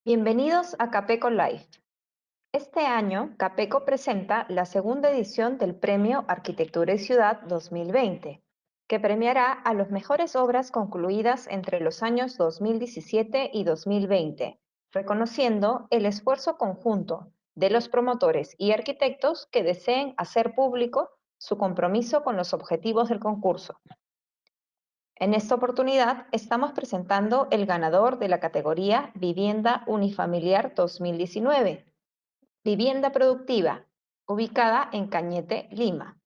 Bienvenidos a Capeco Live. Este año, Capeco presenta la segunda edición del Premio Arquitectura y Ciudad 2020, que premiará a las mejores obras concluidas entre los años 2017 y 2020, reconociendo el esfuerzo conjunto de los promotores y arquitectos que deseen hacer público su compromiso con los objetivos del concurso. En esta oportunidad estamos presentando el ganador de la categoría Vivienda Unifamiliar 2019, Vivienda Productiva, ubicada en Cañete, Lima.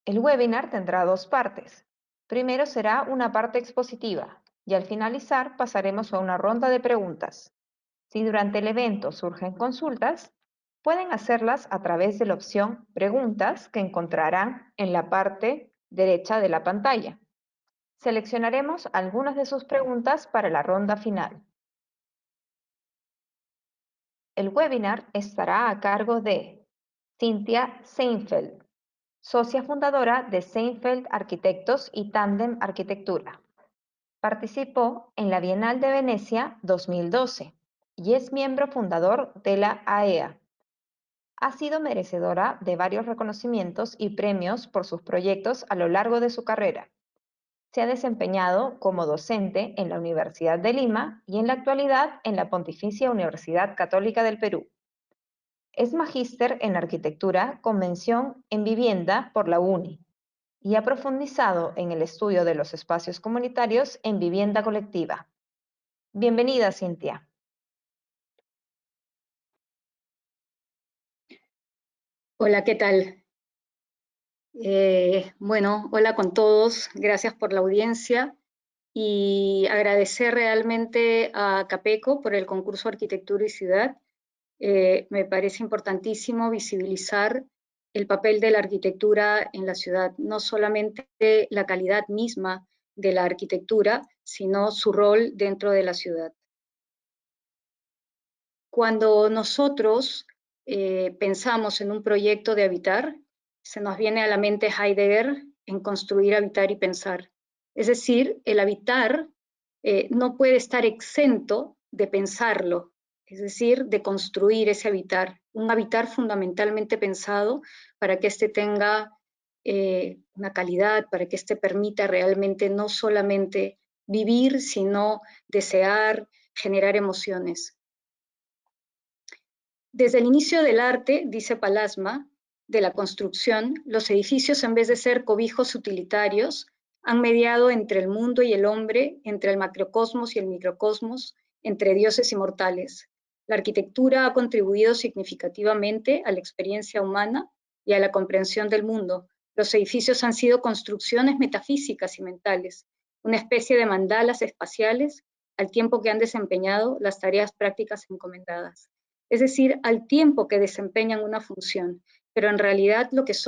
El webinar tendrá dos partes. Primero será una parte expositiva y al finalizar pasaremos a una ronda de preguntas. Si durante el evento surgen consultas, pueden hacerlas a través de la opción Preguntas que encontrarán en la parte derecha de la pantalla. Seleccionaremos algunas de sus preguntas para la ronda final. El webinar estará a cargo de Cynthia Seinfeld, socia fundadora de Seinfeld Arquitectos y Tandem Arquitectura. Participó en la Bienal de Venecia 2012 y es miembro fundador de la AEA. Ha sido merecedora de varios reconocimientos y premios por sus proyectos a lo largo de su carrera. Se ha desempeñado como docente en la Universidad de Lima y en la actualidad en la Pontificia Universidad Católica del Perú. Es magíster en Arquitectura con mención en Vivienda por la UNI y ha profundizado en el estudio de los espacios comunitarios en vivienda colectiva. Bienvenida, Cintia. Hola, ¿qué tal? Bueno, hola con todos, gracias por la audiencia y agradecer realmente a Capeco por el concurso Arquitectura y Ciudad. Me parece importantísimo visibilizar el papel de la arquitectura en la ciudad, no solamente la calidad misma de la arquitectura, sino su rol dentro de la ciudad. Cuando nosotros pensamos en un proyecto de habitar, se nos viene a la mente Heidegger en construir, habitar y pensar. Es decir, el habitar no puede estar exento de pensarlo, es decir, de construir ese habitar, un habitar fundamentalmente pensado para que éste tenga una calidad, para que éste permita realmente no solamente vivir, sino desear, generar emociones. Desde el inicio del arte, dice Palasma, de la construcción, los edificios, en vez de ser cobijos utilitarios, han mediado entre el mundo y el hombre, entre el macrocosmos y el microcosmos, entre dioses y mortales. La arquitectura ha contribuido significativamente a la experiencia humana y a la comprensión del mundo. Los edificios han sido construcciones metafísicas y mentales, una especie de mandalas espaciales, al tiempo que han desempeñado las tareas prácticas encomendadas. Es decir, al tiempo que desempeñan una función, pero en realidad lo que es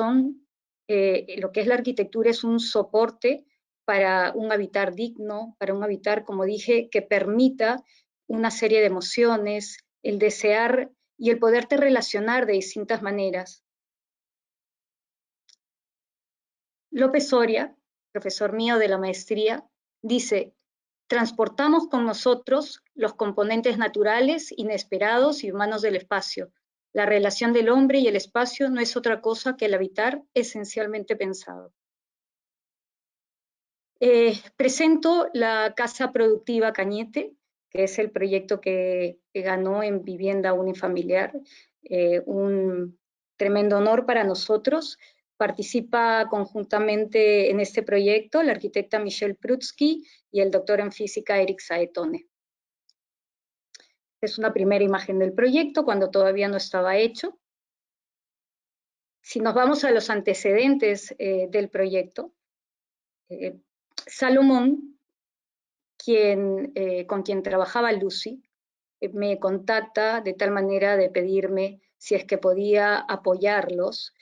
la arquitectura es un soporte para un habitar digno, para un habitar, como dije, que permita una serie de emociones, el desear y el poderte relacionar de distintas maneras. López Soria, profesor mío de la maestría, dice: transportamos con nosotros los componentes naturales, inesperados y humanos del espacio. La relación del hombre y el espacio no es otra cosa que el habitar esencialmente pensado. Presento la Casa Productiva Cañete, que es el proyecto que ganó en Vivienda Unifamiliar, un tremendo honor para nosotros. Participa conjuntamente en este proyecto la arquitecta Michelle Prutsky y el doctor en física Eric Saetone. Es una primera imagen del proyecto cuando todavía no estaba hecho. Si nos vamos a los antecedentes del proyecto, Salomón, con quien trabajaba Lucy, me contacta de tal manera de pedirme si es que podía apoyarlos,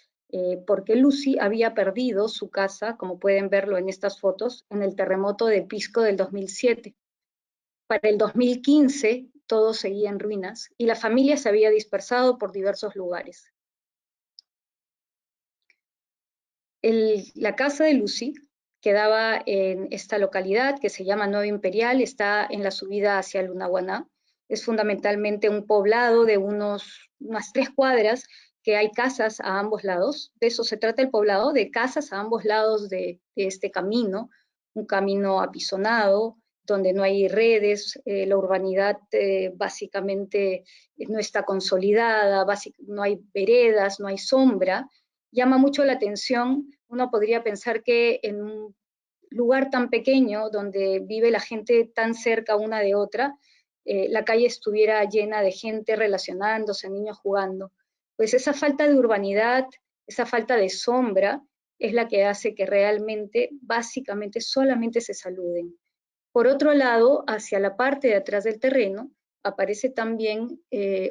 porque Lucy había perdido su casa, como pueden verlo en estas fotos, en el terremoto de Pisco del 2007. Para el 2015 todo seguía en ruinas y la familia se había dispersado por diversos lugares. La casa de Lucy quedaba en esta localidad que se llama Nueva Imperial, está en la subida hacia Lunahuaná. Es fundamentalmente un poblado de unas 3 cuadras, que hay casas a ambos lados. De eso se trata el poblado, de casas a ambos lados de este camino, un camino apisonado, donde no hay redes, la urbanidad básicamente no está consolidada, no hay veredas, no hay sombra. Llama mucho la atención. Uno podría pensar que en un lugar tan pequeño, donde vive la gente tan cerca una de otra, la calle estuviera llena de gente relacionándose, niños jugando. Pues esa falta de urbanidad, esa falta de sombra, es la que hace que realmente, básicamente, solamente se saluden. Por otro lado, hacia la parte de atrás del terreno, aparece también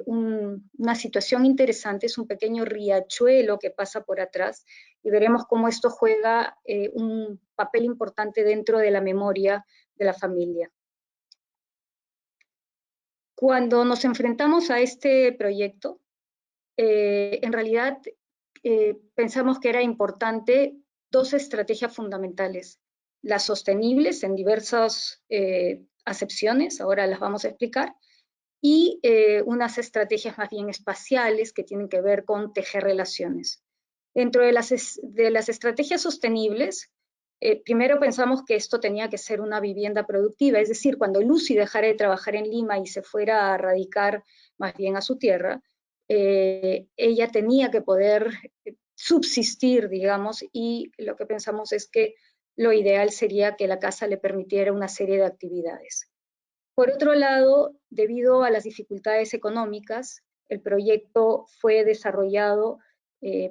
una situación interesante, es un pequeño riachuelo que pasa por atrás, y veremos cómo esto juega un papel importante dentro de la memoria de la familia. Cuando nos enfrentamos a este proyecto, en realidad pensamos que era importante 2 estrategias fundamentales: las sostenibles en diversas acepciones, ahora las vamos a explicar, y unas estrategias más bien espaciales que tienen que ver con tejer relaciones. Dentro de las estrategias sostenibles, primero pensamos que esto tenía que ser una vivienda productiva, es decir, cuando Lucy dejara de trabajar en Lima y se fuera a radicar más bien a su tierra, ella tenía que poder subsistir, digamos, y lo que pensamos es que lo ideal sería que la casa le permitiera una serie de actividades. Por otro lado, debido a las dificultades económicas, el proyecto fue desarrollado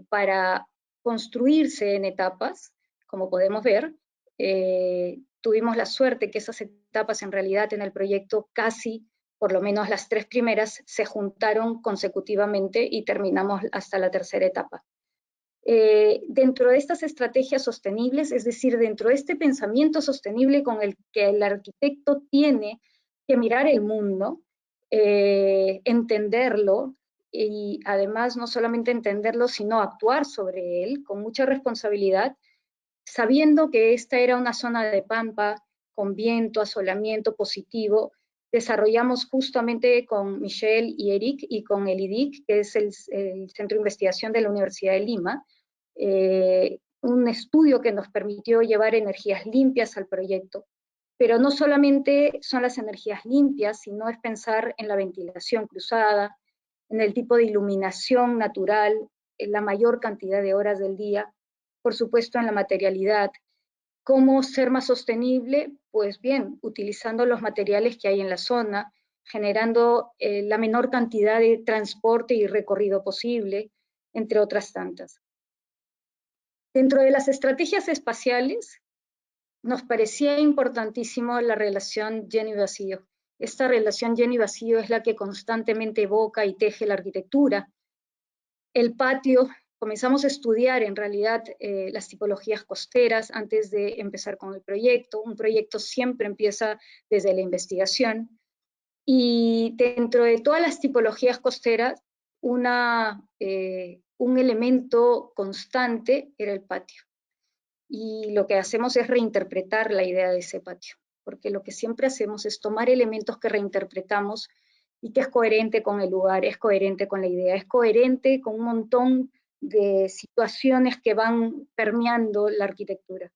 para construirse en etapas, como podemos ver. Tuvimos la suerte que esas etapas en realidad en el proyecto casi, por lo menos las 3 primeras, se juntaron consecutivamente y terminamos hasta la tercera etapa. Dentro de estas estrategias sostenibles, es decir, dentro de este pensamiento sostenible con el que el arquitecto tiene que mirar el mundo, entenderlo, y además no solamente entenderlo, sino actuar sobre él con mucha responsabilidad, sabiendo que esta era una zona de pampa con viento, asolamiento positivo. Desarrollamos justamente con Michelle y Eric y con el IDIC, que es el Centro de Investigación de la Universidad de Lima, un estudio que nos permitió llevar energías limpias al proyecto. Pero no solamente son las energías limpias, sino es pensar en la ventilación cruzada, en el tipo de iluminación natural, en la mayor cantidad de horas del día, por supuesto en la materialidad. ¿Cómo ser más sostenible? Pues bien, utilizando los materiales que hay en la zona, generando la menor cantidad de transporte y recorrido posible, entre otras tantas. Dentro de las estrategias espaciales, nos parecía importantísimo la relación lleno-vacío. Esta relación lleno-vacío es la que constantemente evoca y teje la arquitectura. El patio, comenzamos a estudiar en realidad las tipologías costeras antes de empezar con el proyecto. Un proyecto siempre empieza desde la investigación. Y dentro de todas las tipologías costeras, un elemento constante era el patio. Y lo que hacemos es reinterpretar la idea de ese patio, porque lo que siempre hacemos es tomar elementos que reinterpretamos y que es coherente con el lugar, es coherente con la idea, es coherente con un montón de situaciones que van permeando la arquitectura.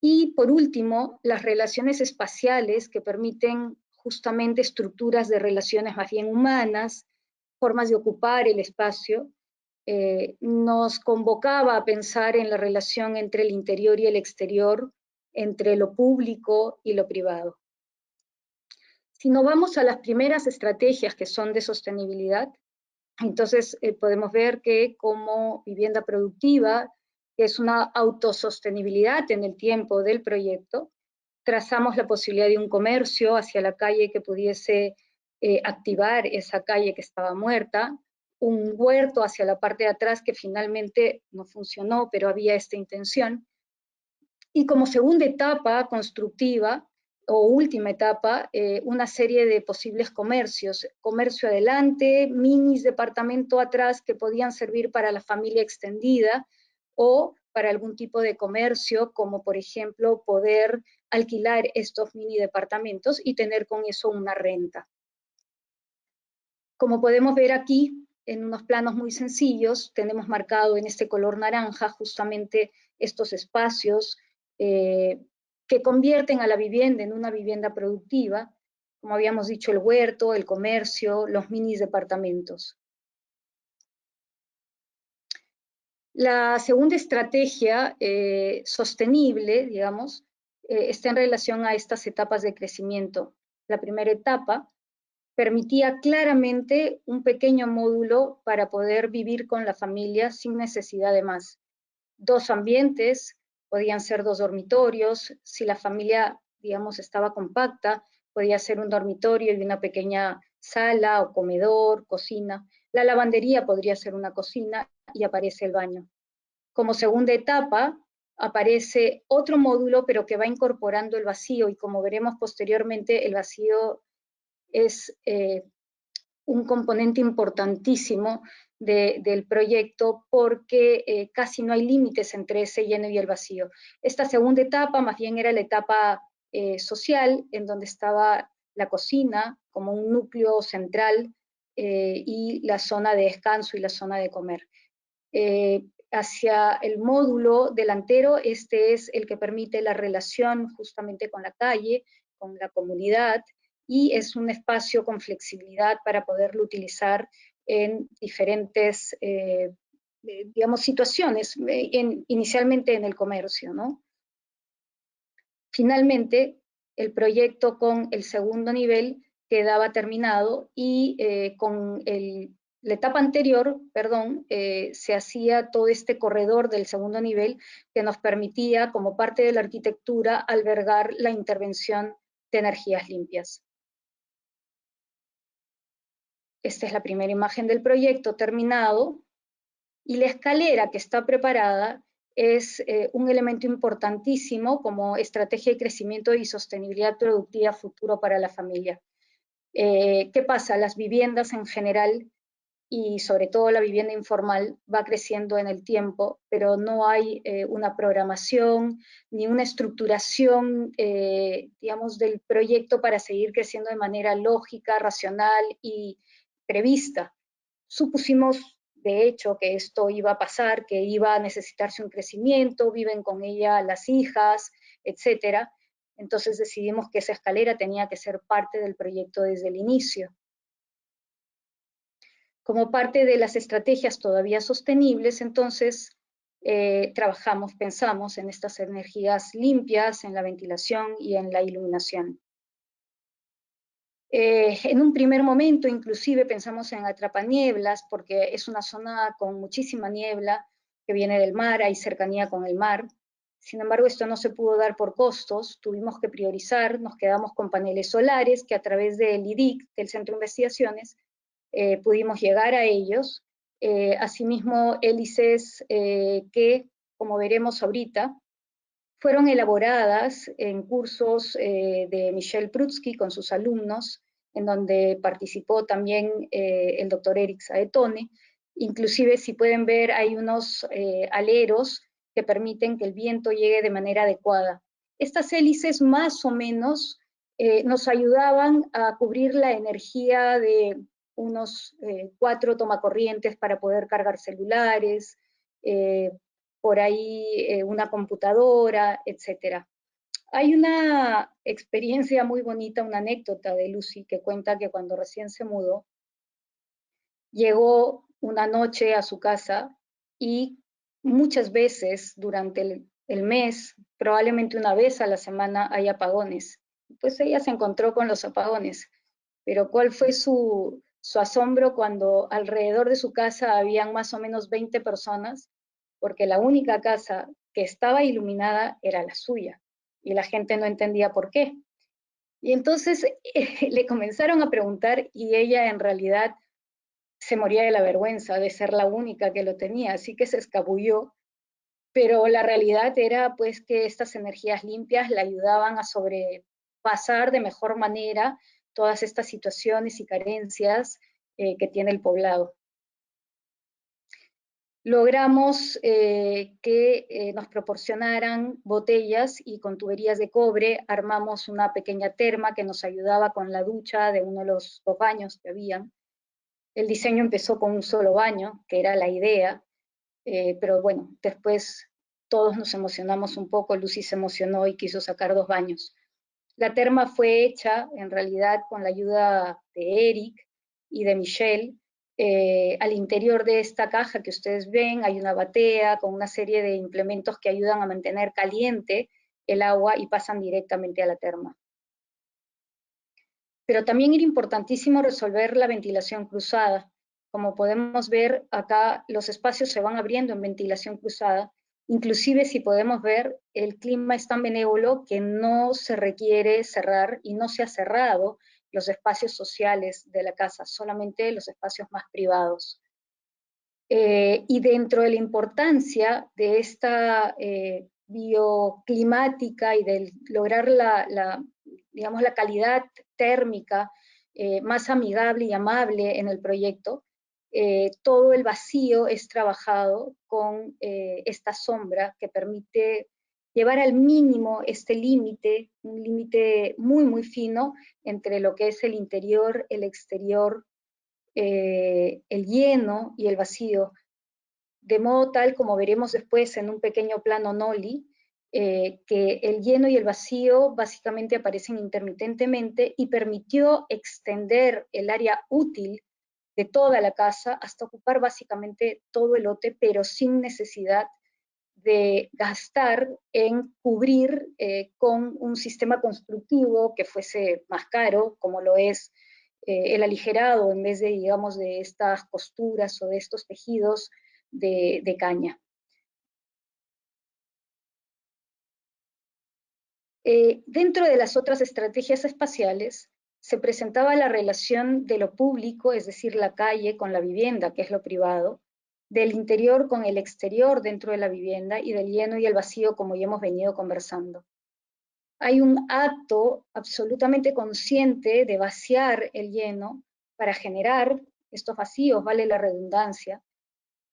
Y por último, las relaciones espaciales que permiten justamente estructuras de relaciones más bien humanas, formas de ocupar el espacio, nos convocaba a pensar en la relación entre el interior y el exterior, entre lo público y lo privado. Si nos vamos a las primeras estrategias que son de sostenibilidad, entonces podemos ver que como vivienda productiva, que es una autosostenibilidad en el tiempo del proyecto, trazamos la posibilidad de un comercio hacia la calle que pudiese activar esa calle que estaba muerta, un huerto hacia la parte de atrás que finalmente no funcionó, pero había esta intención. Y como segunda etapa constructiva, o última etapa, una serie de posibles comercios, comercio adelante, minis departamento atrás que podían servir para la familia extendida, o para algún tipo de comercio, como por ejemplo poder alquilar estos mini departamentos y tener con eso una renta. Como podemos ver aquí, en unos planos muy sencillos, tenemos marcado en este color naranja justamente estos espacios que convierten a la vivienda en una vivienda productiva, como habíamos dicho, el huerto, el comercio, los mini departamentos. La segunda estrategia sostenible, digamos, está en relación a estas etapas de crecimiento. La primera etapa permitía claramente un pequeño módulo para poder vivir con la familia sin necesidad de más. 2 ambientes, podían ser 2 dormitorios, si la familia, digamos, estaba compacta, podía ser un dormitorio y una pequeña sala o comedor, cocina. La lavandería podría ser una cocina y aparece el baño. Como segunda etapa, aparece otro módulo, pero que va incorporando el vacío, y como veremos posteriormente, el vacío es un componente importantísimo del proyecto porque casi no hay límites entre ese lleno y el vacío. Esta segunda etapa más bien era la etapa social, en donde estaba la cocina como un núcleo central y la zona de descanso y la zona de comer. Hacia el módulo delantero, este es el que permite la relación justamente con la calle, con la comunidad, y es un espacio con flexibilidad para poderlo utilizar en diferentes, digamos, situaciones, inicialmente en el comercio, ¿no? Finalmente, el proyecto con el segundo nivel quedaba terminado y con la etapa anterior, perdón, se hacía todo este corredor del segundo nivel que nos permitía, como parte de la arquitectura, albergar la intervención de energías limpias. Esta es la primera imagen del proyecto terminado, y la escalera que está preparada es un elemento importantísimo como estrategia de crecimiento y sostenibilidad productiva futuro para la familia. ¿Qué pasa? Las viviendas en general, y sobre todo la vivienda informal, va creciendo en el tiempo, pero no hay una programación ni una estructuración, digamos, del proyecto para seguir creciendo de manera lógica, racional y prevista. Supusimos, de hecho, que esto iba a pasar, que iba a necesitarse un crecimiento, viven con ella las hijas, etcétera. Entonces decidimos que esa escalera tenía que ser parte del proyecto desde el inicio. Como parte de las estrategias todavía sostenibles, entonces pensamos en estas energías limpias, en la ventilación y en la iluminación. En un primer momento, inclusive, pensamos en atrapanieblas, porque es una zona con muchísima niebla que viene del mar, hay cercanía con el mar. Sin embargo, esto no se pudo dar por costos, tuvimos que priorizar, nos quedamos con paneles solares que a través del IDIC, del Centro de Investigaciones, pudimos llegar a ellos. Asimismo, hélices que, como veremos ahorita, fueron elaboradas en cursos de Michel Prutsky con sus alumnos, en donde participó también el doctor Eric Saetone. Inclusive, si pueden ver, hay unos aleros que permiten que el viento llegue de manera adecuada. Estas hélices más o menos nos ayudaban a cubrir la energía de unos 4 tomacorrientes para poder cargar celulares, por ahí una computadora, etcétera. Hay una experiencia muy bonita, una anécdota de Lucy que cuenta que cuando recién se mudó, llegó una noche a su casa y muchas veces durante el mes, probablemente una vez a la semana, hay apagones. Pues ella se encontró con los apagones, pero ¿cuál fue su asombro cuando alrededor de su casa habían más o menos 20 personas? Porque la única casa que estaba iluminada era la suya, y la gente no entendía por qué. Y entonces le comenzaron a preguntar, y ella en realidad se moría de la vergüenza de ser la única que lo tenía, así que se escabulló, pero la realidad era pues que estas energías limpias la ayudaban a sobrepasar de mejor manera todas estas situaciones y carencias que tiene el poblado. logramos que nos proporcionaran botellas y con tuberías de cobre armamos una pequeña terma que nos ayudaba con la ducha de uno de los dos baños que habían. El diseño empezó con un solo baño, que era la idea, pero bueno, después todos nos emocionamos un poco, Lucy se emocionó y quiso sacar 2 baños. La terma fue hecha en realidad con la ayuda de Eric y de Michelle. Al interior de esta caja que ustedes ven hay una batea con una serie de implementos que ayudan a mantener caliente el agua y pasan directamente a la terma. Pero también era importantísimo resolver la ventilación cruzada. Como podemos ver acá, los espacios se van abriendo en ventilación cruzada. Inclusive si podemos ver, el clima es tan benévolo que no se requiere cerrar y no se ha cerrado los espacios sociales de la casa, solamente los espacios más privados. Y dentro de la importancia de esta bioclimática y de lograr digamos, la calidad térmica más amigable y amable en el proyecto, todo el vacío es trabajado con esta sombra que permite llevar al mínimo este límite, un límite muy, muy fino entre lo que es el interior, el exterior, el lleno y el vacío, de modo tal, como veremos después en un pequeño plano Nolly, que el lleno y el vacío básicamente aparecen intermitentemente y permitió extender el área útil de toda la casa hasta ocupar básicamente todo el lote, pero sin necesidad de gastar en cubrir con un sistema constructivo que fuese más caro, como lo es el aligerado, en vez de, digamos, de estas costuras o de estos tejidos de caña. Dentro de las otras estrategias espaciales, se presentaba la relación de lo público, es decir, la calle con la vivienda, que es lo privado, del interior con el exterior dentro de la vivienda y del lleno y el vacío, como ya hemos venido conversando. Hay un acto absolutamente consciente de vaciar el lleno para generar estos vacíos, vale la redundancia.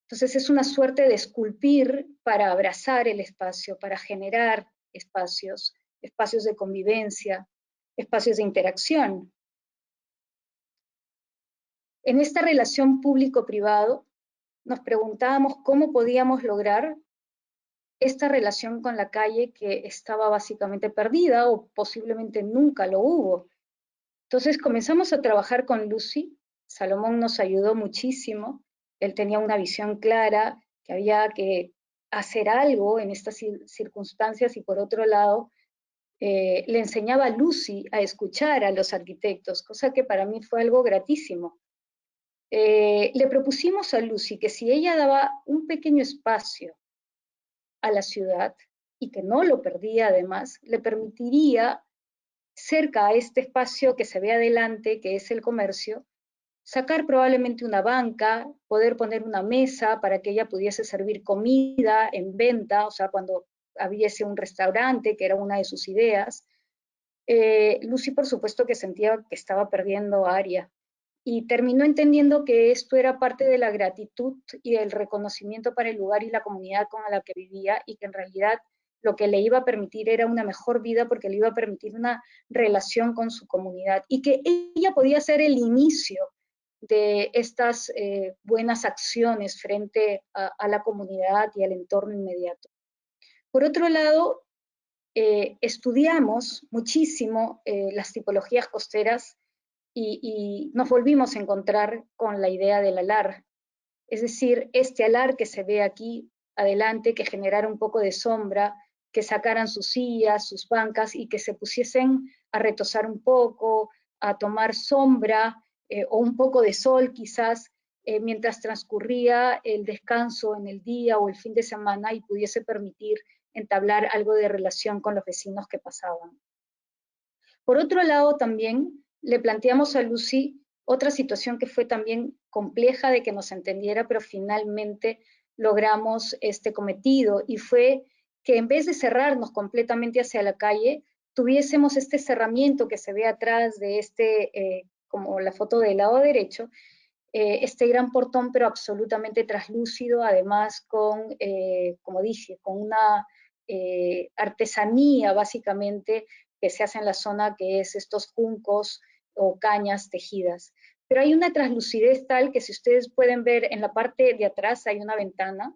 Entonces es una suerte de esculpir para abrazar el espacio, para generar espacios, espacios de convivencia, espacios de interacción. En esta relación público-privado nos preguntábamos cómo podíamos lograr esta relación con la calle que estaba básicamente perdida o posiblemente nunca lo hubo. Entonces comenzamos a trabajar con Lucy, Salomón nos ayudó muchísimo, él tenía una visión clara que había que hacer algo en estas circunstancias y por otro lado le enseñaba a Lucy a escuchar a los arquitectos, cosa que para mí fue algo gratísimo. Le propusimos a Lucy que si ella daba un pequeño espacio a la ciudad y que no lo perdía además, le permitiría cerca a este espacio que se ve adelante, que es el comercio, sacar probablemente una banca, poder poner una mesa para que ella pudiese servir comida en venta, o sea, cuando hubiese un restaurante, que era una de sus ideas. Lucy, por supuesto, que sentía que estaba perdiendo área y terminó entendiendo que esto era parte de la gratitud y el reconocimiento para el lugar y la comunidad con la que vivía y que en realidad lo que le iba a permitir era una mejor vida porque le iba a permitir una relación con su comunidad y que ella podía ser el inicio de estas buenas acciones frente a la comunidad y al entorno inmediato. Por otro lado, estudiamos muchísimo las tipologías costeras y nos volvimos a encontrar con la idea del alar. Es decir, este alar que se ve aquí adelante, que generara un poco de sombra, que sacaran sus sillas, sus bancas y que se pusiesen a retosar un poco, a tomar sombra o un poco de sol quizás, mientras transcurría el descanso en el día o el fin de semana y pudiese permitir entablar algo de relación con los vecinos que pasaban. Por otro lado, también le planteamos a Lucy otra situación que fue también compleja de que nos entendiera, pero finalmente logramos este cometido y fue que en vez de cerrarnos completamente hacia la calle, tuviésemos este cerramiento que se ve atrás de como la foto del lado derecho, este gran portón, pero absolutamente traslúcido, además con, como dije, con una artesanía básicamente que se hace en la zona, que es estos juncos o cañas tejidas. Pero hay una translucidez tal que si ustedes pueden ver en la parte de atrás hay una ventana,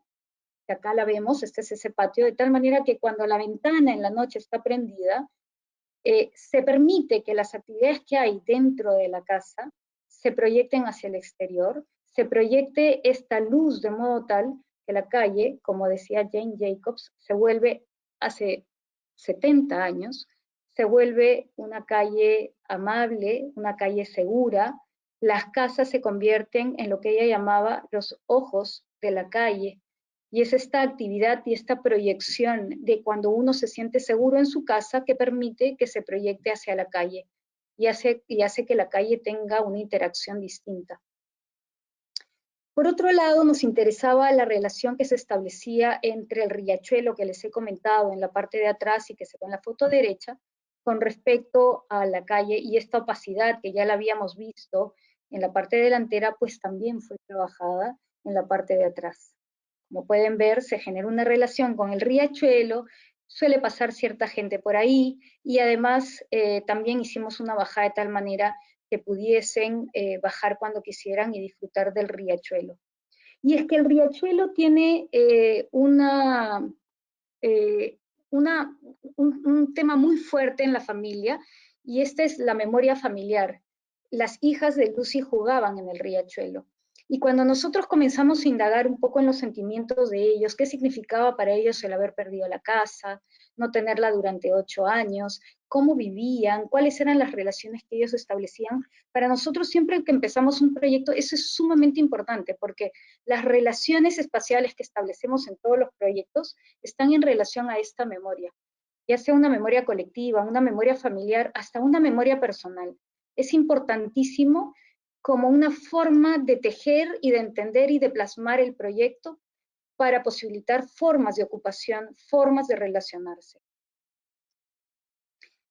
que acá la vemos, este es ese patio, de tal manera que cuando la ventana en la noche está prendida, se permite que las actividades que hay dentro de la casa se proyecten hacia el exterior, se proyecte esta luz de modo tal que la calle, como decía Jane Jacobs, se vuelve hace 70 años, se vuelve una calle amable, una calle segura, las casas se convierten en lo que ella llamaba los ojos de la calle, y es esta actividad y esta proyección de cuando uno se siente seguro en su casa que permite que se proyecte hacia la calle y hace que la calle tenga una interacción distinta. Por otro lado, nos interesaba la relación que se establecía entre el riachuelo que les he comentado en la parte de atrás y que se ve en la foto derecha, con respecto a la calle, y esta opacidad que ya la habíamos visto en la parte delantera, pues también fue trabajada en la parte de atrás. Como pueden ver, se genera una relación con el riachuelo, suele pasar cierta gente por ahí, y además también hicimos una bajada de tal manera que pudiesen bajar cuando quisieran y disfrutar del riachuelo. Y es que el riachuelo tiene eh, un tema muy fuerte en la familia, y esta es la memoria familiar. Las hijas de Lucy jugaban en el riachuelo. Y cuando nosotros comenzamos a indagar un poco en los sentimientos de ellos, qué significaba para ellos el haber perdido la casa, no tenerla durante 8 años, cómo vivían, cuáles eran las relaciones que ellos establecían, para nosotros siempre que empezamos un proyecto, eso es sumamente importante, porque las relaciones espaciales que establecemos en todos los proyectos están en relación a esta memoria, ya sea una memoria colectiva, una memoria familiar, hasta una memoria personal. Es importantísimo como una forma de tejer y de entender y de plasmar el proyecto para posibilitar formas de ocupación, formas de relacionarse.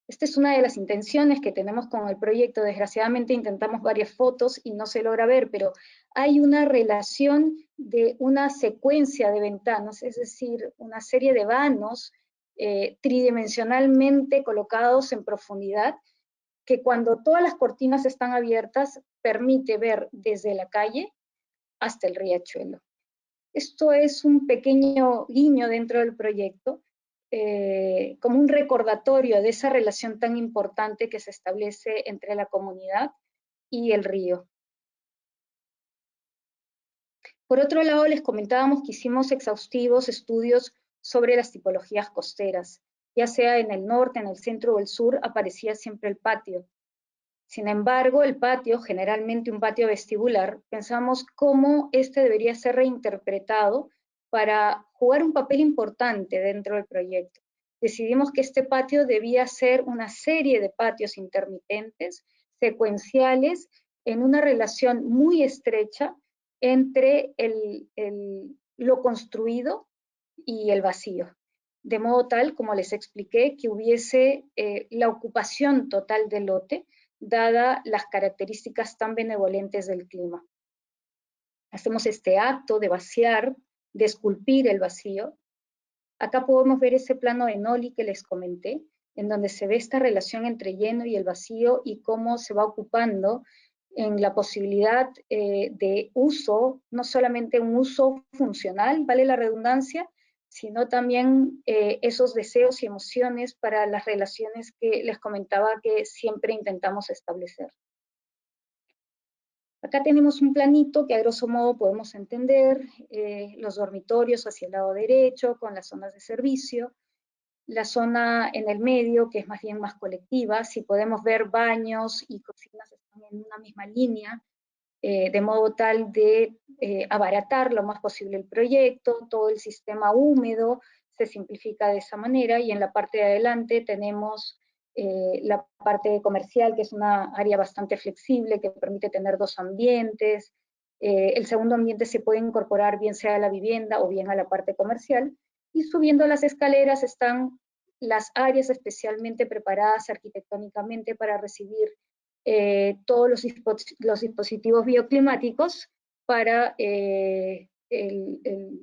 Esta es una de las intenciones que tenemos con el proyecto. Desgraciadamente intentamos varias fotos y no se logra ver, pero hay una relación de una secuencia de ventanas, es decir, una serie de vanos tridimensionalmente colocados en profundidad, que cuando todas las cortinas están abiertas, permite ver desde la calle hasta el riachuelo. Esto es un pequeño guiño dentro del proyecto, como un recordatorio de esa relación tan importante que se establece entre la comunidad y el río. Por otro lado, les comentábamos que hicimos exhaustivos estudios sobre las tipologías costeras, ya sea en el norte, en el centro o el sur, aparecía siempre el patio. Sin embargo, el patio, generalmente un patio vestibular, pensamos cómo este debería ser reinterpretado para jugar un papel importante dentro del proyecto. Decidimos que este patio debía ser una serie de patios intermitentes, secuenciales, en una relación muy estrecha entre lo construido y el vacío. De modo tal, como les expliqué, que hubiese la ocupación total del lote, dada las características tan benevolentes del clima. Hacemos este acto de vaciar, de esculpir el vacío. Acá podemos ver ese plano de Noli que les comenté, en donde se ve esta relación entre lleno y el vacío y cómo se va ocupando en la posibilidad de uso, no solamente un uso funcional, vale la redundancia, sino también esos deseos y emociones para las relaciones que les comentaba que siempre intentamos establecer. Acá tenemos un planito que a grosso modo podemos entender los dormitorios hacia el lado derecho con las zonas de servicio, la zona en el medio que es más bien más colectiva, si podemos ver baños y cocinas están en una misma línea, de modo tal de abaratar lo más posible el proyecto, todo el sistema húmedo se simplifica de esa manera, y en la parte de adelante tenemos la parte comercial, que es una área bastante flexible, que permite tener dos ambientes. El segundo ambiente se puede incorporar bien sea a la vivienda o bien a la parte comercial, y subiendo las escaleras están las áreas especialmente preparadas arquitectónicamente para recibir todos los dispositivos bioclimáticos para la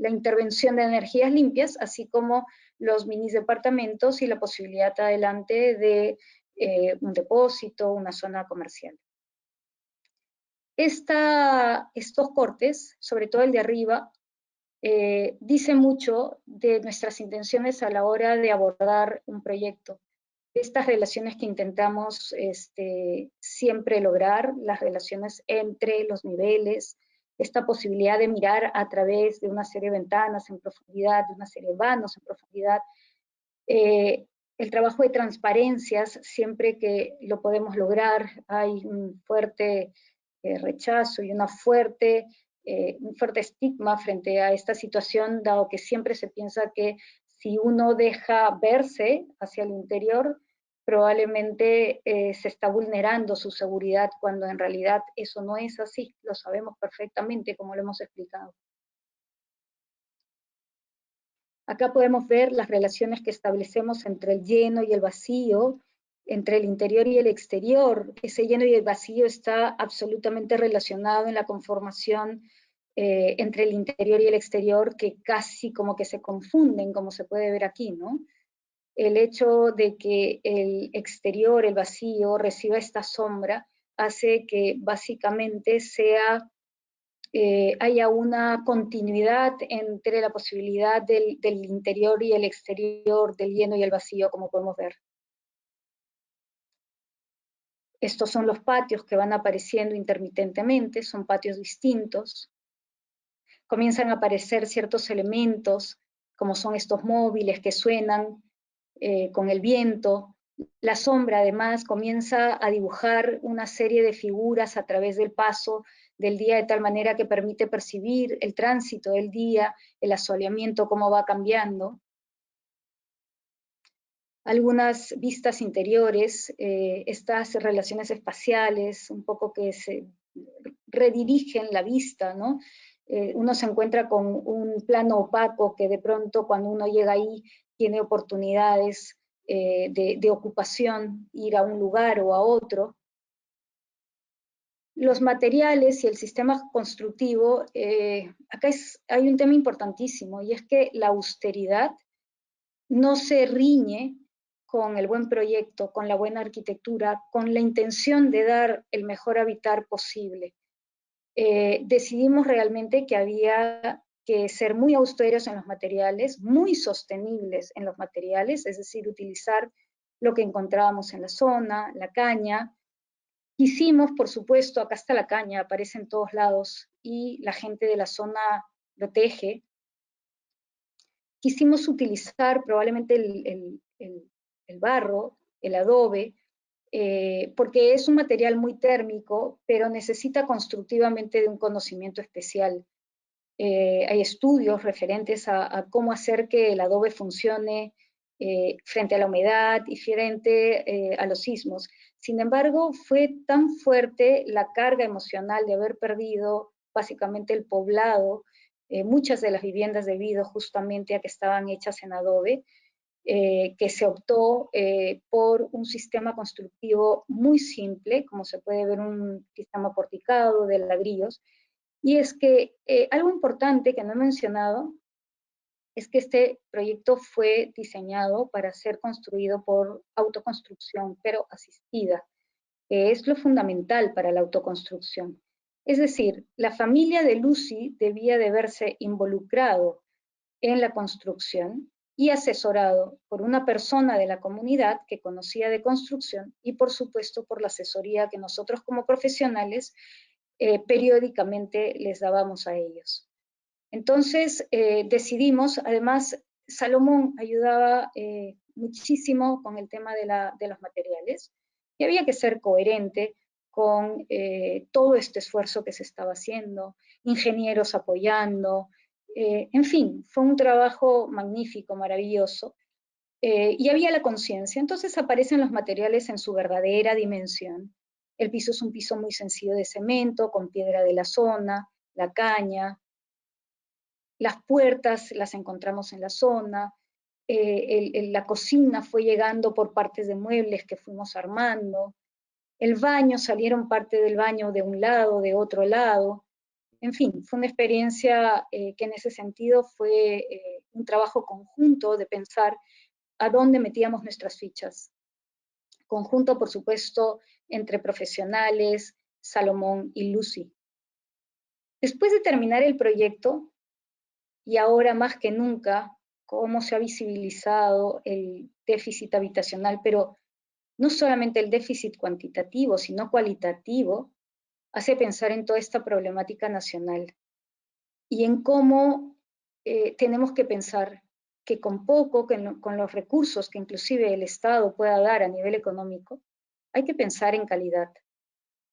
intervención de energías limpias, así como los mini departamentos y la posibilidad adelante de un depósito, una zona comercial. Estos cortes, sobre todo el de arriba, dice mucho de nuestras intenciones a la hora de abordar un proyecto. Estas relaciones que intentamos siempre lograr, las relaciones entre los niveles, esta posibilidad de mirar a través de una serie de ventanas en profundidad, de una serie de vanos en profundidad, el trabajo de transparencias, siempre que lo podemos lograr, hay un fuerte rechazo y un fuerte estigma frente a esta situación, dado que siempre se piensa que si uno deja verse hacia el interior, probablemente se está vulnerando su seguridad, cuando en realidad eso no es así, lo sabemos perfectamente, como lo hemos explicado. Acá podemos ver las relaciones que establecemos entre el lleno y el vacío, entre el interior y el exterior. Ese lleno y el vacío está absolutamente relacionado en la conformación entre el interior y el exterior, que casi como que se confunden, como se puede ver aquí, ¿no? El hecho de que el exterior, el vacío, reciba esta sombra, hace que básicamente haya una continuidad entre la posibilidad del interior y el exterior, del lleno y el vacío, como podemos ver. Estos son los patios que van apareciendo intermitentemente, son patios distintos. Comienzan a aparecer ciertos elementos, como son estos móviles que suenan con el viento. La sombra, además, comienza a dibujar una serie de figuras a través del paso del día, de tal manera que permite percibir el tránsito del día, el asoleamiento, cómo va cambiando. Algunas vistas interiores, estas relaciones espaciales, un poco que se redirigen la vista, ¿no? Uno se encuentra con un plano opaco que de pronto cuando uno llega ahí tiene oportunidades de ocupación, ir a un lugar o a otro. Los materiales y el sistema constructivo, acá hay un tema importantísimo, y es que la austeridad no se riñe con el buen proyecto, con la buena arquitectura, con la intención de dar el mejor habitar posible. Decidimos realmente que había que ser muy austeros en los materiales, muy sostenibles en los materiales, es decir, utilizar lo que encontrábamos en la zona, la caña. Quisimos, por supuesto, acá está la caña, aparece en todos lados, y la gente de la zona lo teje. Quisimos utilizar probablemente el barro, el adobe, porque es un material muy térmico, pero necesita constructivamente de un conocimiento especial. Hay estudios referentes a cómo hacer que el adobe funcione frente a la humedad y frente a los sismos. Sin embargo, fue tan fuerte la carga emocional de haber perdido básicamente el poblado, muchas de las viviendas debido justamente a que estaban hechas en adobe, que se optó por un sistema constructivo muy simple, como se puede ver, un sistema porticado de ladrillos. Y es que algo importante que no he mencionado es que este proyecto fue diseñado para ser construido por autoconstrucción, pero asistida, que es lo fundamental para la autoconstrucción. Es decir, la familia de Lucy debía de verse involucrado en la construcción y asesorado por una persona de la comunidad que conocía de construcción, y por supuesto por la asesoría que nosotros como profesionales periódicamente les dábamos a ellos. Entonces decidimos, además Salomón ayudaba muchísimo con el tema de los materiales, y había que ser coherente con todo este esfuerzo que se estaba haciendo, ingenieros apoyando, en fin, fue un trabajo magnífico, maravilloso, y había la conciencia. Entonces aparecen los materiales en su verdadera dimensión. El piso es un piso muy sencillo de cemento, con piedra de la zona, la caña. Las puertas las encontramos en la zona. La cocina fue llegando por partes de muebles que fuimos armando. El baño, salieron parte del baño de un lado, de otro lado. En fin, fue una experiencia que en ese sentido fue un trabajo conjunto de pensar a dónde metíamos nuestras fichas. Conjunto, por supuesto, entre profesionales, Salomón y Lucy. Después de terminar el proyecto, y ahora más que nunca, cómo se ha visibilizado el déficit habitacional, pero no solamente el déficit cuantitativo, sino cualitativo, hace pensar en toda esta problemática nacional y en cómo tenemos que pensar que con poco, con los recursos que inclusive el Estado pueda dar a nivel económico, hay que pensar en calidad.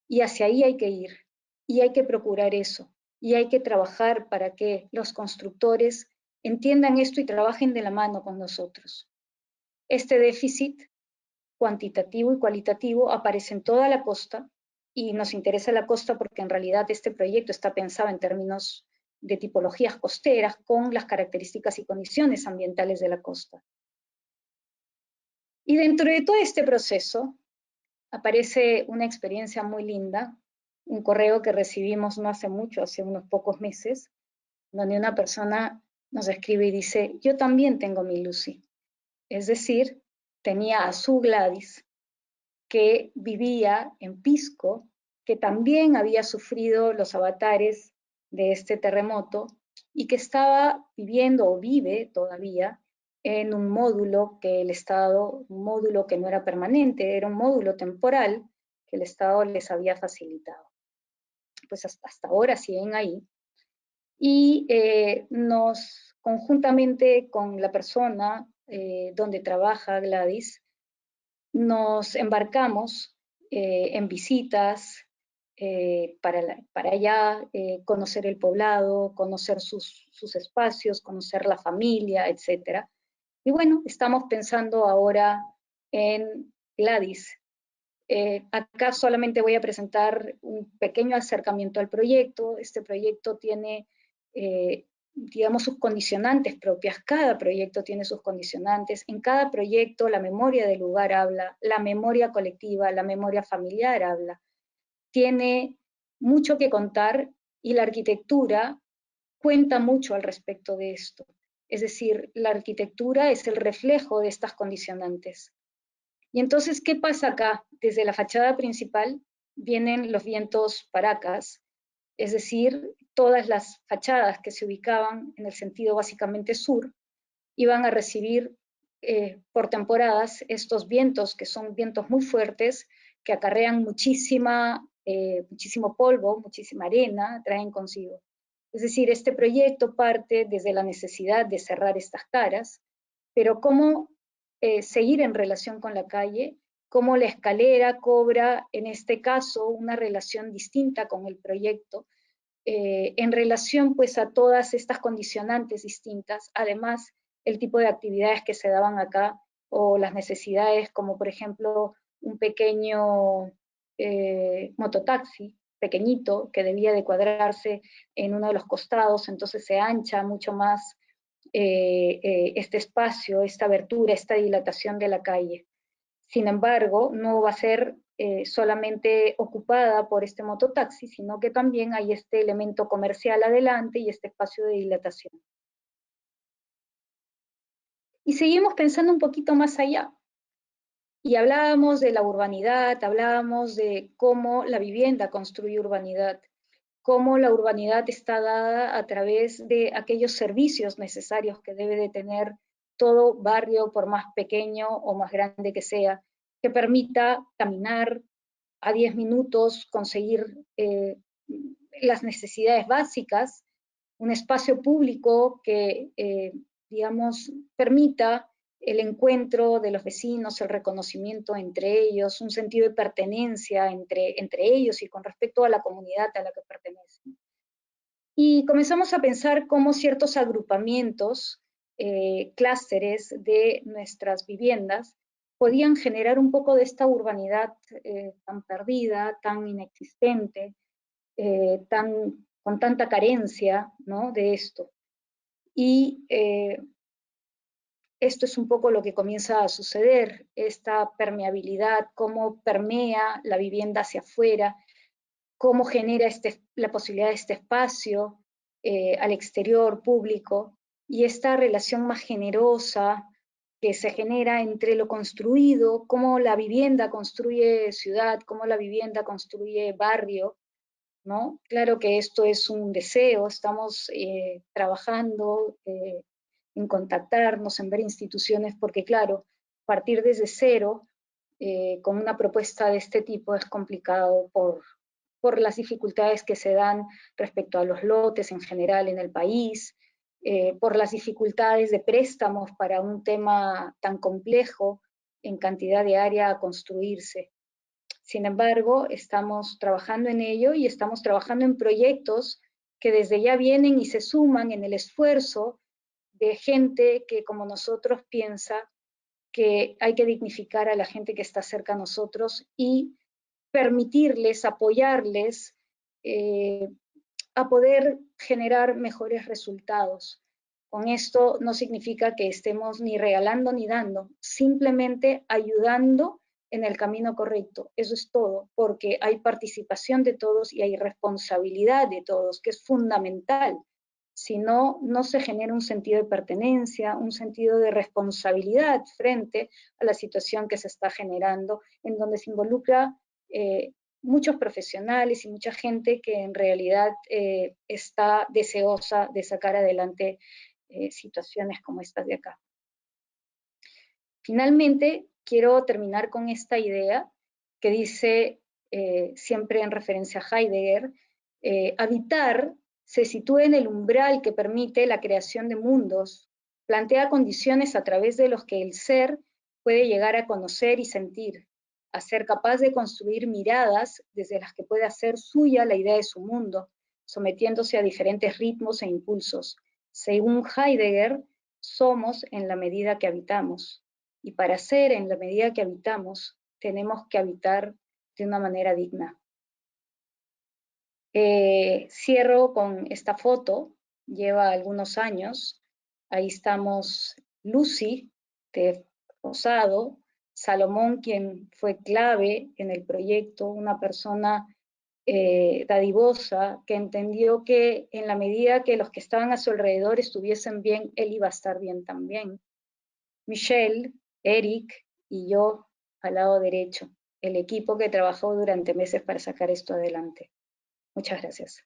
Y hacia ahí hay que ir. Y hay que procurar eso. Y hay que trabajar para que los constructores entiendan esto y trabajen de la mano con nosotros. Este déficit cuantitativo y cualitativo aparece en toda la costa y nos interesa la costa porque en realidad este proyecto está pensado en términos de tipologías costeras con las características y condiciones ambientales de la costa. Y dentro de todo este proceso aparece una experiencia muy linda, un correo que recibimos no hace mucho, hace unos pocos meses, donde una persona nos escribe y dice, yo también tengo mi Lucy. Es decir, tenía a su Gladys, que vivía en Pisco, que también había sufrido los avatares de este terremoto y que estaba viviendo o vive todavía en un módulo que el Estado, un módulo que no era permanente, era un módulo temporal que el Estado les había facilitado. Pues hasta ahora siguen ahí. Y nos, conjuntamente con la persona donde trabaja Gladys, nos embarcamos en visitas para allá conocer el poblado, conocer sus espacios, conocer la familia, etc. Y bueno, estamos pensando ahora en Gladys. Acá solamente voy a presentar un pequeño acercamiento al proyecto. Este proyecto tiene digamos, sus condicionantes propias. Cada proyecto tiene sus condicionantes. En cada proyecto la memoria del lugar habla, la memoria colectiva, la memoria familiar habla. Tiene mucho que contar y la arquitectura cuenta mucho al respecto de esto. Es decir, la arquitectura es el reflejo de estas condicionantes. Y entonces, ¿qué pasa acá? Desde la fachada principal vienen los vientos paracas, es decir, todas las fachadas que se ubicaban en el sentido básicamente sur, iban a recibir por temporadas estos vientos, que son vientos muy fuertes, que acarrean muchísimo polvo, muchísima arena, traen consigo. Es decir, este proyecto parte desde la necesidad de cerrar estas caras, pero cómo seguir en relación con la calle, cómo la escalera cobra, en este caso, una relación distinta con el proyecto, en relación pues a todas estas condicionantes distintas, además el tipo de actividades que se daban acá o las necesidades como por ejemplo un pequeño mototaxi pequeñito que debía de cuadrarse en uno de los costados, entonces se ancha mucho más este espacio, esta abertura, esta dilatación de la calle. Sin embargo, no va a ser solamente ocupada por este mototaxi, sino que también hay este elemento comercial adelante y este espacio de dilatación. Y seguimos pensando un poquito más allá. Y hablábamos de la urbanidad, hablábamos de cómo la vivienda construye urbanidad, cómo la urbanidad está dada a través de aquellos servicios necesarios que debe de tener todo barrio, por más pequeño o más grande que sea, que permita caminar a 10 minutos, conseguir las necesidades básicas, un espacio público que, digamos, permita el encuentro de los vecinos, el reconocimiento entre ellos, un sentido de pertenencia entre ellos y con respecto a la comunidad a la que pertenecen. Y comenzamos a pensar cómo ciertos agrupamientos, clústeres de nuestras viviendas, podían generar un poco de esta urbanidad tan perdida, tan inexistente, con tanta carencia, ¿no?, de esto. Y esto es un poco lo que comienza a suceder, esta permeabilidad, cómo permea la vivienda hacia afuera, cómo genera la posibilidad de este espacio al exterior público y esta relación más generosa que se genera entre lo construido, cómo la vivienda construye ciudad, cómo la vivienda construye barrio, ¿no? Claro que esto es un deseo, estamos trabajando en contactarnos, en ver instituciones, porque claro, partir desde cero con una propuesta de este tipo es complicado por las dificultades que se dan respecto a los lotes en general en el país, por las dificultades de préstamos para un tema tan complejo en cantidad de área a construirse. Sin embargo, estamos trabajando en ello y estamos trabajando en proyectos que desde ya vienen y se suman en el esfuerzo de gente que como nosotros piensa que hay que dignificar a la gente que está cerca a nosotros y permitirles, apoyarles a poder generar mejores resultados. Con esto no significa que estemos ni regalando ni dando, simplemente ayudando en el camino correcto. Eso es todo, porque hay participación de todos y hay responsabilidad de todos, que es fundamental. Si no, no se genera un sentido de pertenencia, un sentido de responsabilidad frente a la situación que se está generando, en donde se involucra muchos profesionales y mucha gente que en realidad está deseosa de sacar adelante situaciones como estas de acá. Finalmente, quiero terminar con esta idea que dice, siempre en referencia a Heidegger, habitar se sitúa en el umbral que permite la creación de mundos, plantea condiciones a través de los que el ser puede llegar a conocer y sentir, a ser capaz de construir miradas desde las que puede hacer suya la idea de su mundo, sometiéndose a diferentes ritmos e impulsos. Según Heidegger, somos en la medida que habitamos. Y para ser en la medida que habitamos, tenemos que habitar de una manera digna. Cierro con esta foto, lleva algunos años. Ahí estamos Lucy, de Rosado, Salomón, quien fue clave en el proyecto, una persona dadivosa, que entendió que en la medida que los que estaban a su alrededor estuviesen bien, él iba a estar bien también. Michelle, Eric y yo al lado derecho, el equipo que trabajó durante meses para sacar esto adelante. Muchas gracias.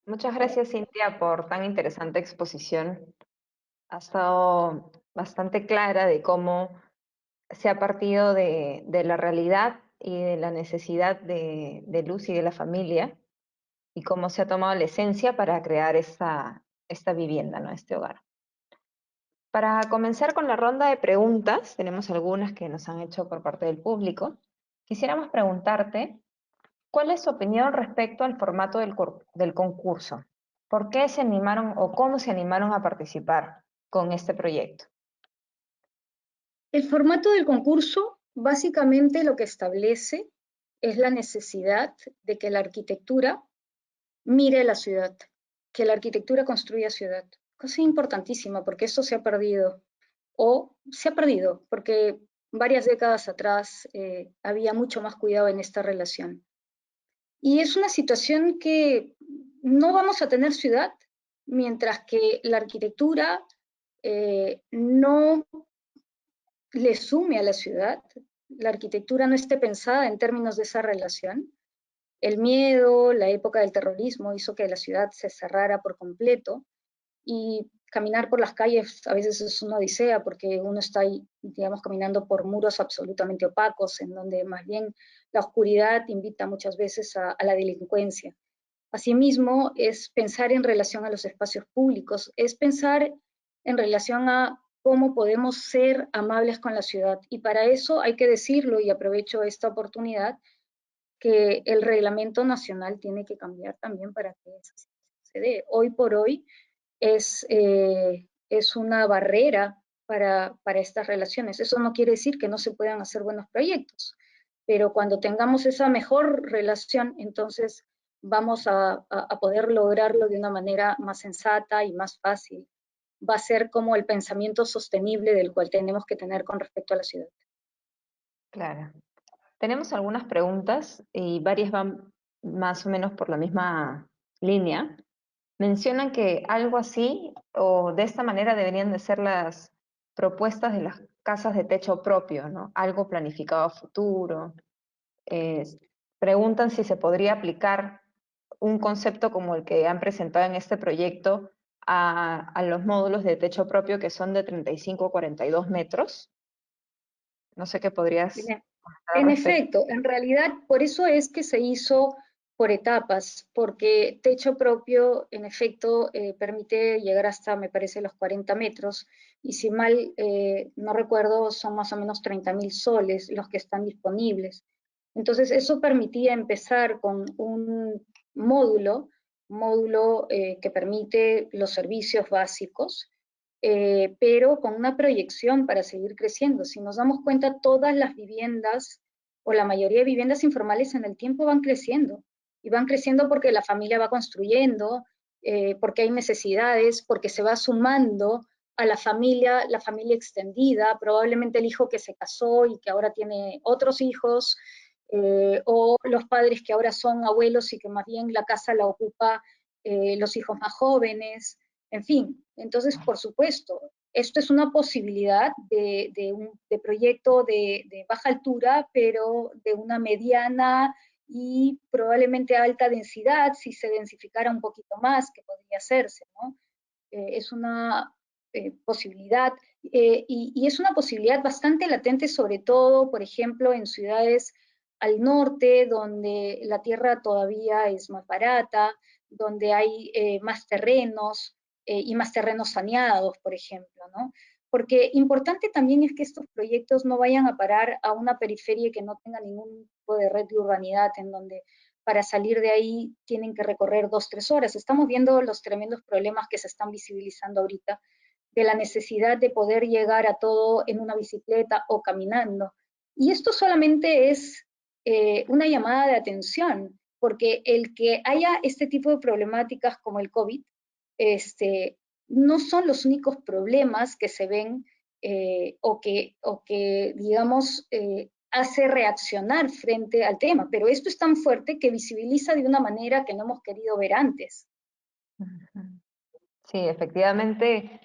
Muchas gracias, Cintia, por tan interesante exposición. Ha estado bastante clara de cómo se ha partido de la realidad y de la necesidad de Luz y de la familia, y cómo se ha tomado la esencia para crear esta vivienda, ¿no? Este hogar. Para comenzar con la ronda de preguntas, tenemos algunas que nos han hecho por parte del público. Quisiéramos preguntarte, ¿cuál es su opinión respecto al formato del concurso? ¿Por qué se animaron o cómo se animaron a participar con este proyecto? El formato del concurso básicamente lo que establece es la necesidad de que la arquitectura mire la ciudad, que la arquitectura construya ciudad. Cosa importantísima porque esto se ha perdido, o se ha perdido porque varias décadas atrás había mucho más cuidado en esta relación. Y es una situación que no vamos a tener ciudad mientras que la arquitectura no le sume a la ciudad, la arquitectura no esté pensada en términos de esa relación. El miedo, la época del terrorismo hizo que la ciudad se cerrara por completo y caminar por las calles a veces es una odisea porque uno está ahí, digamos, caminando por muros absolutamente opacos en donde más bien la oscuridad invita muchas veces a la delincuencia. Asimismo, es pensar en relación a los espacios públicos, es pensar en relación a cómo podemos ser amables con la ciudad. Y para eso hay que decirlo, y aprovecho esta oportunidad, que el reglamento nacional tiene que cambiar también para que eso se dé. Hoy por hoy es una barrera para estas relaciones. Eso no quiere decir que no se puedan hacer buenos proyectos, pero cuando tengamos esa mejor relación, entonces vamos a poder lograrlo de una manera más sensata y más fácil. va a ser como el pensamiento sostenible del cual tenemos que tener con respecto a la ciudad. Claro. Tenemos algunas preguntas y varias van más o menos por la misma línea. Mencionan que algo así o de esta manera deberían de ser las propuestas de las casas de techo propio, ¿no? Algo planificado a futuro. Eh, Preguntan si se podría aplicar un concepto como el que han presentado en este proyecto a los módulos de techo propio que son de 35 a 42 metros. No sé qué podrías comentar al En respecto. efecto, en realidad por eso es que se hizo por etapas, porque techo propio en efecto permite llegar hasta, me parece, los 40 metros, y si mal no recuerdo, son más o menos 30.000 soles los que están disponibles. Entonces eso permitía empezar con un módulo que permite los servicios básicos, pero con una proyección para seguir creciendo. Si nos damos cuenta, todas las viviendas o la mayoría de viviendas informales en el tiempo van creciendo. Y van creciendo porque la familia va construyendo, porque hay necesidades, porque se va sumando a la familia extendida, probablemente el hijo que se casó y que ahora tiene otros hijos, o los padres que ahora son abuelos y que más bien la casa la ocupa los hijos más jóvenes, en fin. Entonces, por supuesto, esto es una posibilidad de proyecto de baja altura, pero de una mediana y probablemente alta densidad, si se densificara un poquito más, que podría hacerse, ¿no? Es una posibilidad, y es una posibilidad bastante latente, sobre todo, por ejemplo, en ciudades al norte, donde la tierra todavía es más barata, donde hay más terrenos y más terrenos saneados, por ejemplo, ¿no? Porque importante también es que estos proyectos no vayan a parar a una periferia que no tenga ningún tipo de red de urbanidad, en donde para salir de ahí tienen que recorrer 2, 3 horas. Estamos viendo los tremendos problemas que se están visibilizando ahorita, de la necesidad de poder llegar a todo en una bicicleta o caminando. Y esto solamente es una llamada de atención, porque el que haya este tipo de problemáticas como el COVID, no son los únicos problemas que se ven o que digamos, hace reaccionar frente al tema, pero esto es tan fuerte que visibiliza de una manera que no hemos querido ver antes. Sí, efectivamente,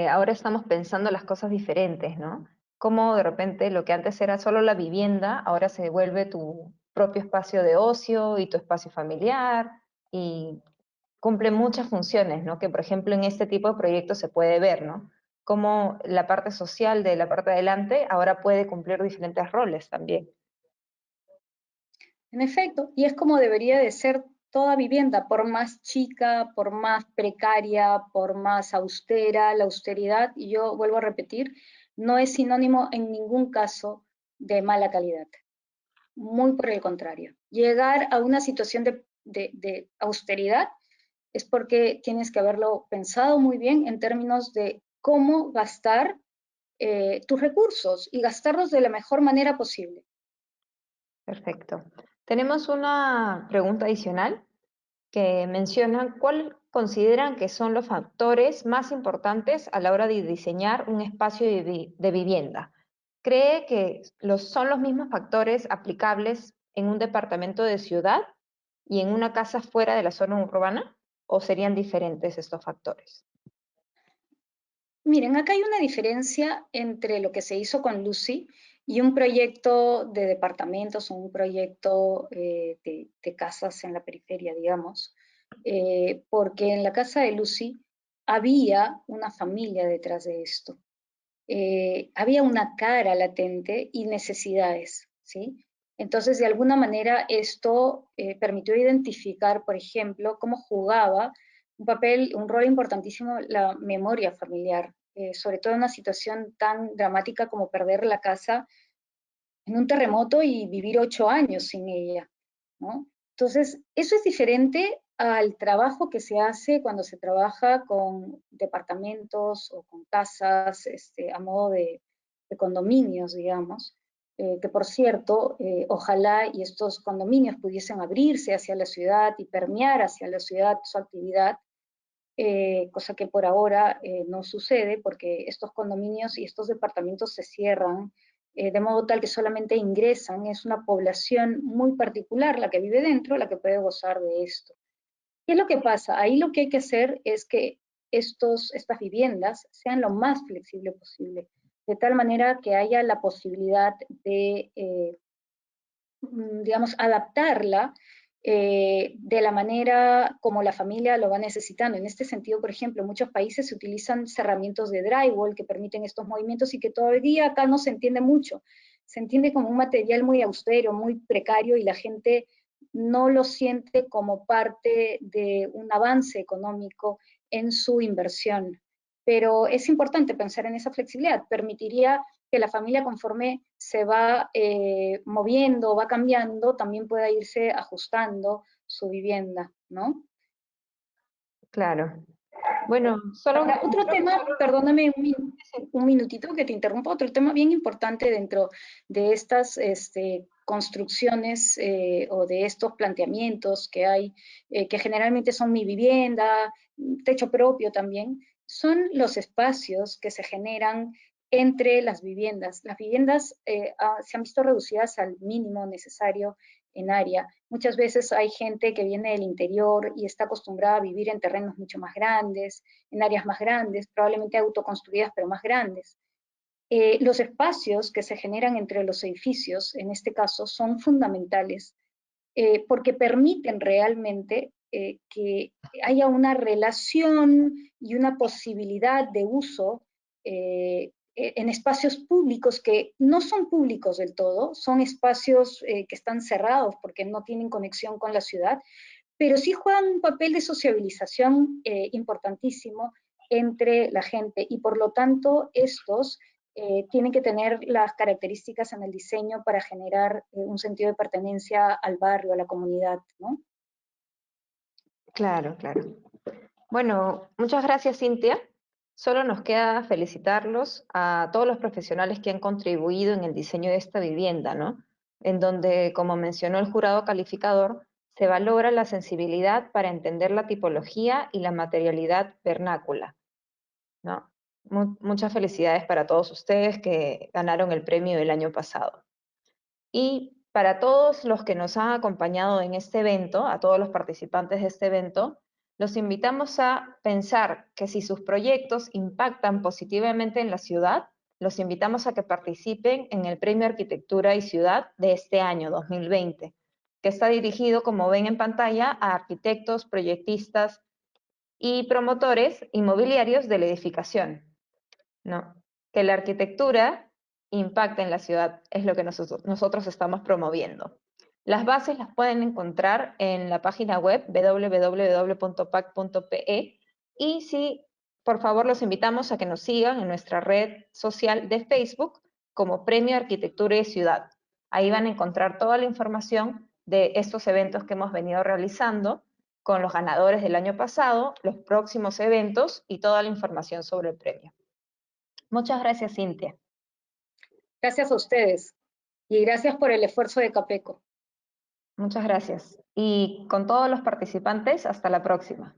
ahora estamos pensando las cosas diferentes, ¿no? Como de repente lo que antes era solo la vivienda, ahora se vuelve tu propio espacio de ocio y tu espacio familiar y cumple muchas funciones, ¿no? Que por ejemplo en este tipo de proyectos se puede ver, ¿no? Cómo la parte social de la parte de adelante ahora puede cumplir diferentes roles también. En efecto, y es como debería de ser toda vivienda, por más chica, por más precaria, por más austera, la austeridad, y yo vuelvo a repetir, no es sinónimo en ningún caso de mala calidad. Muy por el contrario. Llegar a una situación de austeridad es porque tienes que haberlo pensado muy bien en términos de cómo gastar tus recursos y gastarlos de la mejor manera posible. Perfecto. Tenemos una pregunta adicional que menciona cuál consideran que son los factores más importantes a la hora de diseñar un espacio de vivienda. ¿Cree que son los mismos factores aplicables en un departamento de ciudad y en una casa fuera de la zona urbana? ¿O serían diferentes estos factores? Miren, acá hay una diferencia entre lo que se hizo con Lucy y un proyecto de departamentos o un proyecto de casas en la periferia, digamos, porque en la casa de Lucy había una familia detrás de esto. Había una cara latente y necesidades, ¿sí? Entonces, de alguna manera, esto permitió identificar, por ejemplo, cómo jugaba un rol importantísimo la memoria familiar, sobre todo en una situación tan dramática como perder la casa en un terremoto y vivir 8 años sin ella, ¿no? Entonces, eso es diferente al trabajo que se hace cuando se trabaja con departamentos o con casas a modo de condominios, digamos, que por cierto, ojalá y estos condominios pudiesen abrirse hacia la ciudad y permear hacia la ciudad su actividad, cosa que por ahora no sucede porque estos condominios y estos departamentos se cierran de modo tal que solamente ingresan, es una población muy particular la que vive dentro, la que puede gozar de esto. ¿Qué es lo que pasa? Ahí lo que hay que hacer es que estas viviendas sean lo más flexible posible, de tal manera que haya la posibilidad de, digamos, adaptarla de la manera como la familia lo va necesitando. En este sentido, por ejemplo, en muchos países se utilizan cerramientos de drywall que permiten estos movimientos y que todavía acá no se entiende mucho. Se entiende como un material muy austero, muy precario y la gente no lo siente como parte de un avance económico en su inversión. Pero es importante pensar en esa flexibilidad. Permitiría que la familia, conforme se va moviendo, va cambiando, también pueda irse ajustando su vivienda, ¿no? Claro. Bueno, solo, Ahora, otro tema, perdóname un minutito que te interrumpa, otro tema bien importante dentro de estas construcciones o de estos planteamientos que hay, que generalmente son mi vivienda, techo propio también, son los espacios que se generan entre las viviendas. Las viviendas se han visto reducidas al mínimo necesario en área. Muchas veces hay gente que viene del interior y está acostumbrada a vivir en terrenos mucho más grandes, en áreas más grandes, probablemente autoconstruidas, pero más grandes. Los espacios que se generan entre los edificios, en este caso, son fundamentales porque permiten realmente que haya una relación y una posibilidad de uso en espacios públicos que no son públicos del todo, son espacios que están cerrados porque no tienen conexión con la ciudad, pero sí juegan un papel de sociabilización importantísimo entre la gente y por lo tanto estos tienen que tener las características en el diseño para generar un sentido de pertenencia al barrio, a la comunidad, ¿no? claro, claro. Bueno, muchas gracias, Cintia. Solo nos queda felicitarlos a todos los profesionales que han contribuido en el diseño de esta vivienda, ¿no? En donde, como mencionó el jurado calificador, se valora la sensibilidad para entender la tipología y la materialidad vernácula, ¿no? Muchas felicidades para todos ustedes que ganaron el premio el año pasado. Y para todos los que nos han acompañado en este evento, a todos los participantes de este evento, los invitamos a pensar que si sus proyectos impactan positivamente en la ciudad, los invitamos a que participen en el Premio Arquitectura y Ciudad de este año 2020, que está dirigido, como ven en pantalla, a arquitectos, proyectistas y promotores inmobiliarios de la edificación, ¿no? Que la arquitectura impacte en la ciudad es lo que nosotros estamos promoviendo. Las bases las pueden encontrar en la página web www.pac.pe y si, por favor, los invitamos a que nos sigan en nuestra red social de Facebook como Premio Arquitectura y Ciudad. Ahí van a encontrar toda la información de estos eventos que hemos venido realizando con los ganadores del año pasado, los próximos eventos y toda la información sobre el premio. Muchas gracias, Cintia. Gracias a ustedes y gracias por el esfuerzo de Capeco. Muchas gracias. Y con todos los participantes, hasta la próxima.